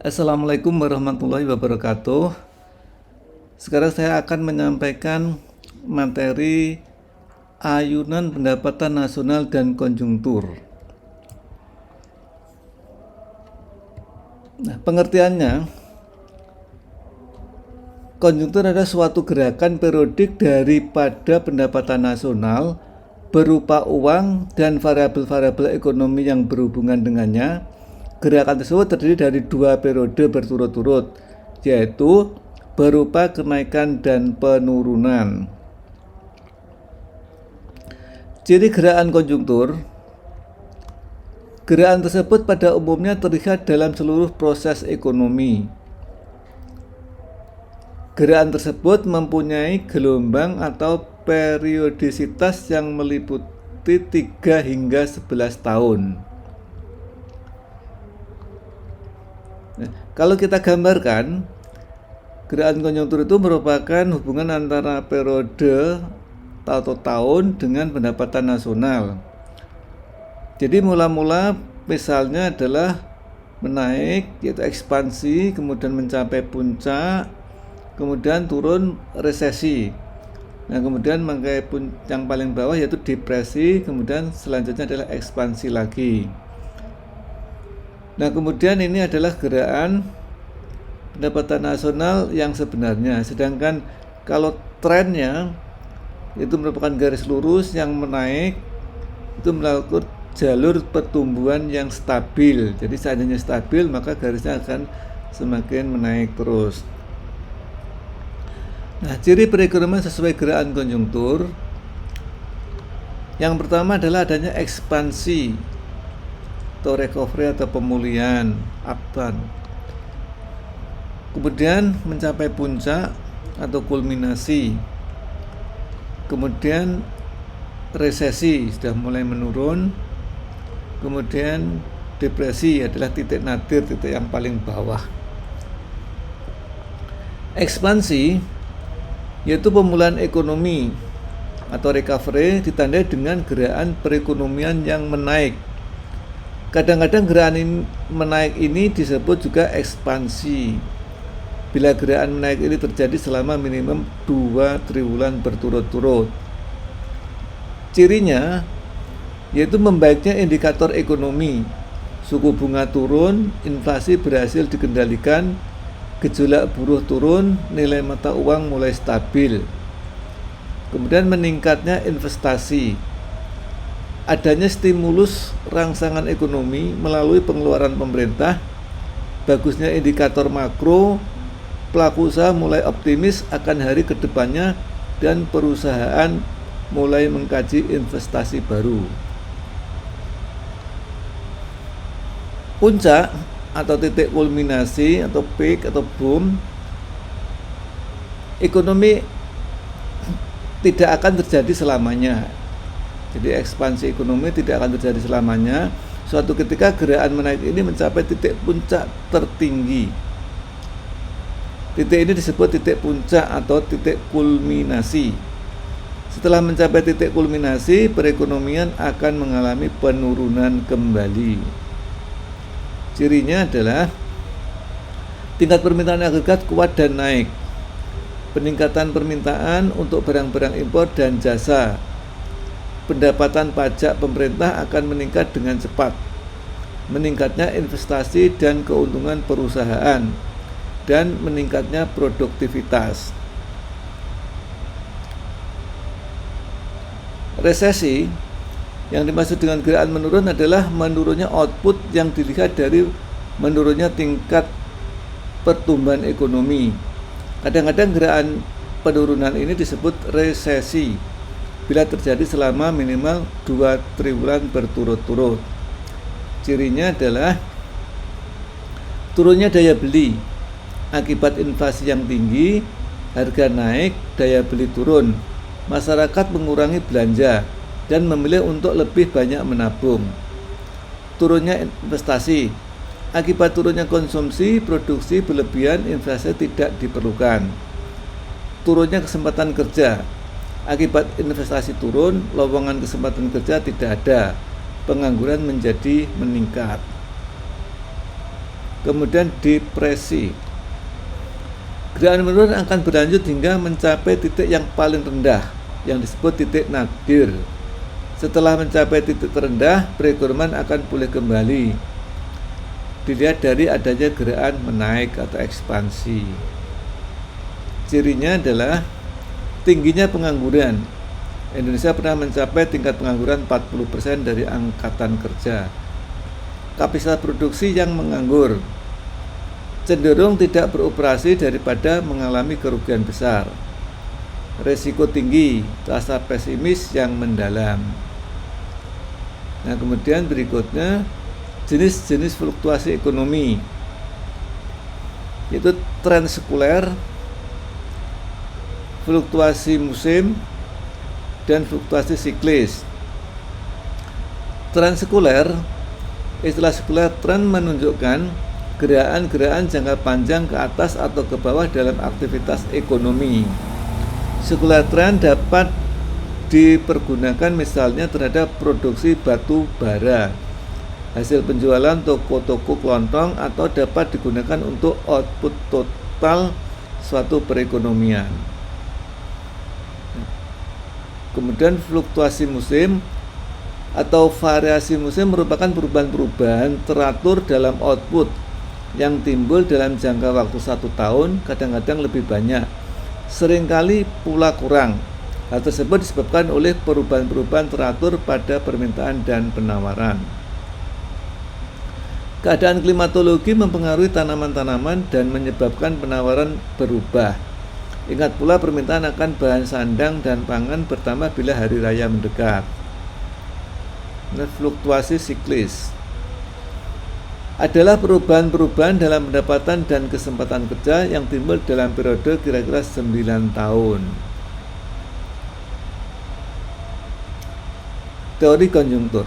Assalamualaikum warahmatullahi wabarakatuh. Sekarang saya akan menyampaikan materi ayunan pendapatan nasional dan konjungtur. Nah, pengertiannya, konjungtur adalah suatu gerakan periodik daripada pendapatan nasional berupa uang dan variabel-variabel ekonomi yang berhubungan dengannya. Gerakan tersebut terdiri dari dua periode berturut-turut, yaitu berupa kenaikan dan penurunan. Ciri gerakan konjungtur: gerakan tersebut pada umumnya terlihat dalam seluruh proses ekonomi. Gerakan tersebut mempunyai gelombang atau periodisitas yang meliputi 3 hingga 11 tahun. Nah, kalau kita gambarkan, gerakan konjungtur itu merupakan hubungan antara periode atau tahun dengan pendapatan nasional. Jadi mula-mula misalnya adalah menaik, yaitu ekspansi, kemudian mencapai puncak, kemudian turun resesi. Nah, kemudian yang paling bawah yaitu depresi, kemudian selanjutnya adalah ekspansi lagi. Nah, kemudian ini adalah gerakan pendapatan nasional yang sebenarnya. Sedangkan kalau trennya itu merupakan garis lurus yang menaik, itu melakukan jalur pertumbuhan yang stabil. Jadi seandainya stabil, maka garisnya akan semakin menaik terus. Nah, ciri perekonomian sesuai gerakan konjungtur, yang pertama adalah adanya ekspansi atau recovery atau pemulihan, upturn. Kemudian mencapai puncak atau kulminasi. Kemudian resesi sudah mulai menurun. Kemudian depresi adalah titik nadir, titik yang paling bawah. Ekspansi yaitu pemulihan ekonomi atau recovery ditandai dengan gerakan perekonomian yang menaik. Kadang-kadang gerakan menaik ini disebut juga ekspansi bila gerakan menaik ini terjadi selama minimum 2 triwulan berturut-turut. Cirinya yaitu membaiknya indikator ekonomi, suku bunga turun, inflasi berhasil dikendalikan, gejolak buruh turun, nilai mata uang mulai stabil. Kemudian meningkatnya investasi, adanya stimulus rangsangan ekonomi melalui pengeluaran pemerintah, bagusnya indikator makro, pelaku usaha mulai optimis akan hari kedepannya, dan perusahaan mulai mengkaji investasi baru. Puncak atau titik kulminasi atau peak atau boom, ekonomi tidak akan terjadi selamanya. Jadi ekspansi ekonomi tidak akan terjadi selamanya. Suatu ketika gerakan menaik ini mencapai titik puncak tertinggi. Titik ini disebut titik puncak atau titik kulminasi. Setelah mencapai titik kulminasi, perekonomian akan mengalami penurunan kembali. Cirinya adalah tingkat permintaan agregat kuat dan naik. Peningkatan permintaan untuk barang-barang impor dan jasa. Pendapatan pajak pemerintah akan meningkat dengan cepat. Meningkatnya investasi dan keuntungan perusahaan, dan meningkatnya produktivitas. Resesi yang dimaksud dengan gerakan menurun adalah menurunnya output yang dilihat dari menurunnya tingkat pertumbuhan ekonomi. Kadang-kadang gerakan penurunan ini disebut resesi bila terjadi selama minimal 2 triwulan berturut-turut. Cirinya adalah turunnya daya beli akibat inflasi yang tinggi, harga naik, daya beli turun, masyarakat mengurangi belanja dan memilih untuk lebih banyak menabung. Turunnya investasi akibat turunnya konsumsi, produksi berlebihan, inflasi tidak diperlukan. Turunnya kesempatan kerja akibat investasi turun, lowongan kesempatan kerja tidak ada, pengangguran menjadi meningkat. Kemudian depresi. Gerakan menurun akan berlanjut hingga mencapai titik yang paling rendah yang disebut titik nadir. Setelah mencapai titik terendah, perekonomian akan pulih kembali. Dilihat dari adanya gerakan menaik atau ekspansi. Cirinya adalah tingginya pengangguran. Indonesia pernah mencapai tingkat pengangguran 40% dari angkatan kerja. Kapasitas produksi yang menganggur, cenderung tidak beroperasi daripada mengalami kerugian besar. Resiko tinggi, rasa pesimis yang mendalam. Nah, kemudian berikutnya jenis-jenis fluktuasi ekonomi, yaitu tren sekuler, fluktuasi musim, dan fluktuasi siklis. Tren sekuler, istilah sekuler tren menunjukkan gerakan-gerakan jangka panjang ke atas atau ke bawah dalam aktivitas ekonomi. Sekuler tren dapat dipergunakan misalnya terhadap produksi batu bara, hasil penjualan toko-toko kelontong, atau dapat digunakan untuk output total suatu perekonomian. Kemudian fluktuasi musim atau variasi musim merupakan perubahan-perubahan teratur dalam output yang timbul dalam jangka waktu 1 tahun, kadang-kadang lebih banyak, seringkali pula kurang. Hal tersebut disebabkan oleh perubahan-perubahan teratur pada permintaan dan penawaran. Keadaan klimatologi mempengaruhi tanaman-tanaman dan menyebabkan penawaran berubah. Ingat pula permintaan akan bahan sandang dan pangan bertambah bila hari raya mendekat. Fluktuasi siklis adalah perubahan-perubahan dalam pendapatan dan kesempatan kerja yang timbul dalam periode kira-kira 9 tahun. Teori konjungtur.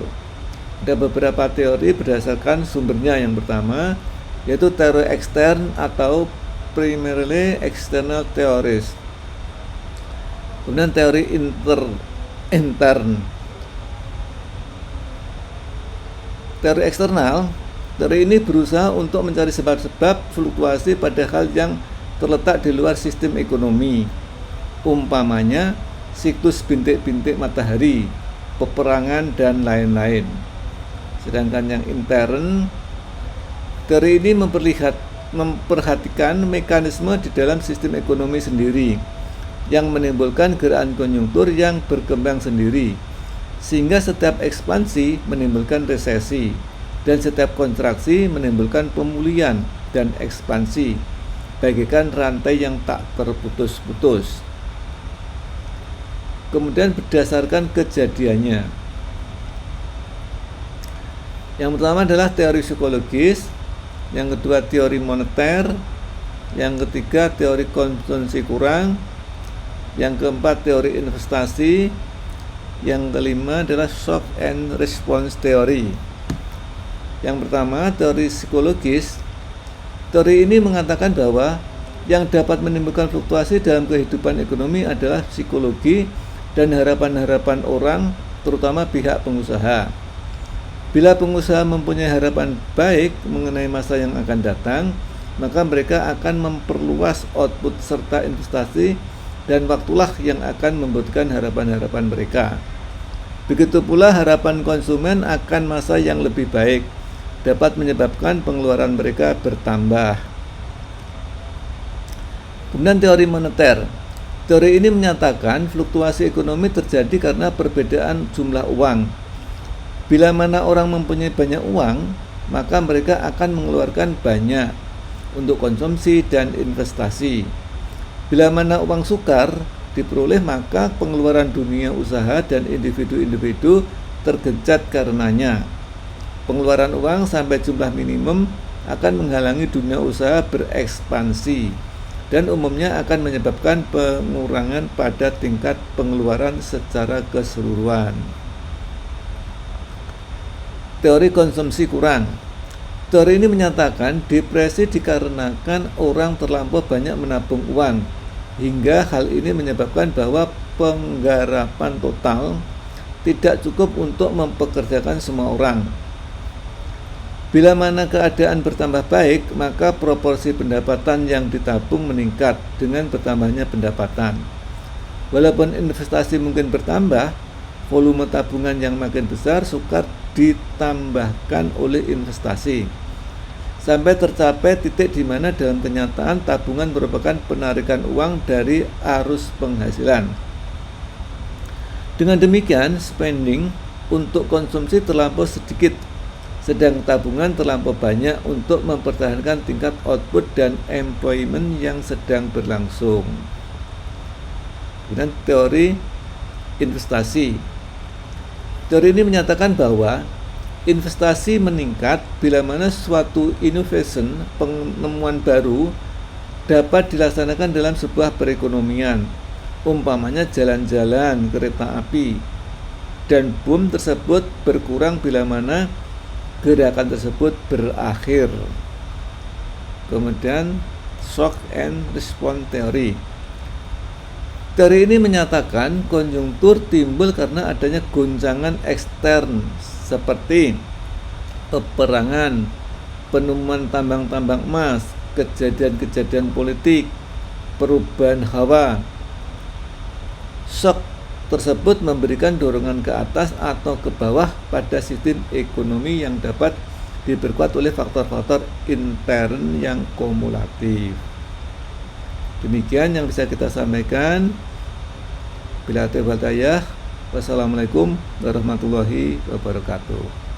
Ada beberapa teori berdasarkan sumbernya. Yang pertama yaitu teori ekstern atau primarily external theories. Kemudian teori intern. Teori eksternal, teori ini berusaha untuk mencari sebab-sebab fluktuasi pada hal yang terletak di luar sistem ekonomi, umpamanya siklus bintik-bintik matahari, peperangan, dan lain-lain. Sedangkan yang intern, teori ini memperhatikan mekanisme di dalam sistem ekonomi sendiri yang menimbulkan gerakan konjungtur yang berkembang sendiri, sehingga setiap ekspansi menimbulkan resesi dan setiap kontraksi menimbulkan pemulihan dan ekspansi, bagaikan rantai yang tak terputus-putus. Kemudian berdasarkan kejadiannya, yang pertama adalah teori psikologis, yang kedua teori moneter, yang ketiga teori konsumsi kurang, yang keempat teori investasi, yang kelima adalah shock and response theory. Yang pertama, teori psikologis. Teori ini mengatakan bahwa yang dapat menimbulkan fluktuasi dalam kehidupan ekonomi adalah psikologi dan harapan-harapan orang, terutama pihak pengusaha. Bila pengusaha mempunyai harapan baik mengenai masa yang akan datang, maka mereka akan memperluas output serta investasi, dan waktulah yang akan membutuhkan harapan-harapan mereka. Begitu pula harapan konsumen akan masa yang lebih baik dapat menyebabkan pengeluaran mereka bertambah. Kemudian teori moneter. Teori ini menyatakan fluktuasi ekonomi terjadi karena perbedaan jumlah uang. Bila mana orang mempunyai banyak uang, maka mereka akan mengeluarkan banyak untuk konsumsi dan investasi. Bila mana uang sukar diperoleh, maka pengeluaran dunia usaha dan individu-individu tergencat karenanya. Pengeluaran uang sampai jumlah minimum akan menghalangi dunia usaha berekspansi dan umumnya akan menyebabkan pengurangan pada tingkat pengeluaran secara keseluruhan. Teori konsumsi kurang. Teori ini menyatakan depresi dikarenakan orang terlampau banyak menabung uang, hingga hal ini menyebabkan bahwa penggarapan total tidak cukup untuk mempekerjakan semua orang. Bila mana keadaan bertambah baik, maka proporsi pendapatan yang ditabung meningkat dengan bertambahnya pendapatan. Walaupun investasi mungkin bertambah, volume tabungan yang makin besar sukar ditambahkan oleh investasi. Sampai tercapai titik di mana dalam kenyataan tabungan merupakan penarikan uang dari arus penghasilan. Dengan demikian, spending untuk konsumsi terlampau sedikit, sedang tabungan terlampau banyak untuk mempertahankan tingkat output dan employment yang sedang berlangsung. Kemudian teori investasi. Teori ini menyatakan bahwa investasi meningkat bila mana suatu innovation, penemuan baru dapat dilaksanakan dalam sebuah perekonomian, umpamanya jalan-jalan, kereta api, dan boom tersebut berkurang bila mana gerakan tersebut berakhir. Kemudian shock and response theory. Teori ini menyatakan konjungtur timbul karena adanya goncangan ekstern seperti peperangan, penemuan tambang-tambang emas, kejadian-kejadian politik, perubahan hawa. Shock tersebut memberikan dorongan ke atas atau ke bawah pada sistem ekonomi yang dapat diperkuat oleh faktor-faktor intern yang kumulatif. Demikian yang bisa kita sampaikan. Bila taufiq wal hidayah. Wassalamualaikum warahmatullahi wabarakatuh.